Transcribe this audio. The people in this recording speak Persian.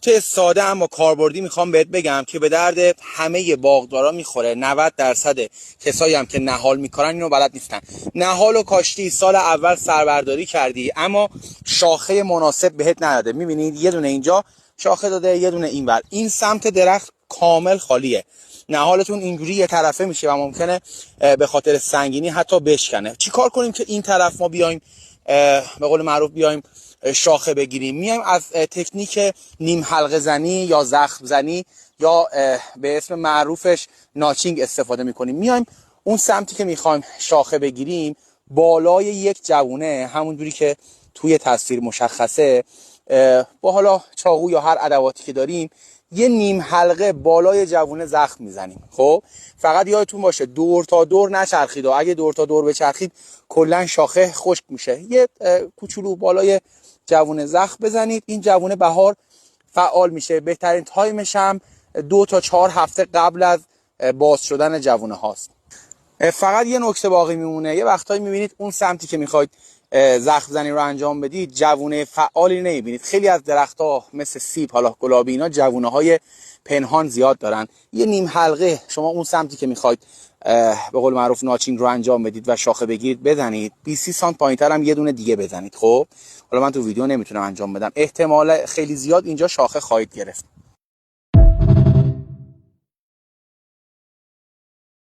نکته ساده اما کاربردی میخوام بهت بگم که به درد همه باغدارا میخوره. 90% کسایی هم که نهال میکنن اینو بلد نیستن. نهال و کاشتی سال اول سربرداری کردی اما شاخه مناسب بهت نداده. میبینید یه دونه اینجا شاخه داده، یه دونه اینور. این سمت درخت کامل خالیه. نهالتون اینجوری یه طرفه میشه و ممکنه به خاطر سنگینی حتی بشکنه. چی کار کنیم که این طرف ما بیایم به قول معروف بیایم شاخه بگیریم؟ میایم از تکنیک نیم حلقه زنی یا زخم زنی یا به اسم معروفش ناچینگ استفاده میکنیم. میایم اون سمتی که میخوایم شاخه بگیریم بالای یک جوونه، همونجوری که توی تصویر مشخصه، با حالا چاقو یا هر ادواتی که داریم یه نیم حلقه بالای جوونه زخم میزنیم. خب فقط یادتون باشه دور تا دور نچرخید و اگه دور تا دور بچرخید کلا شاخه خشک میشه. یه کوچولو بالای جوونه زخم بزنید. این جوونه بهار فعال میشه. بهترین تایمش هم 2 تا 4 هفته قبل از باز شدن جوونه هاست. فقط یه نکته باقی میمونه. یه وقتایی میبینید اون سمتی که میخواید زخم زنی رو انجام بدید جوونه فعالی نمیبینید. خیلی از درخت‌ها مثل سیب، حالا گلابی، اینا جوونه های پنهان زیاد دارن. یه نیم حلقه شما اون سمتی که میخواید به قول معروف ناچینگ رو انجام بدید و شاخه بگیرید بزنید. 20 سانت پایینتر هم یه دونه دیگه بزنید. خب حالا من تو ویدیو نمیتونم انجام بدم. احتمال خیلی زیاد اینجا شاخه خواهید گرفت.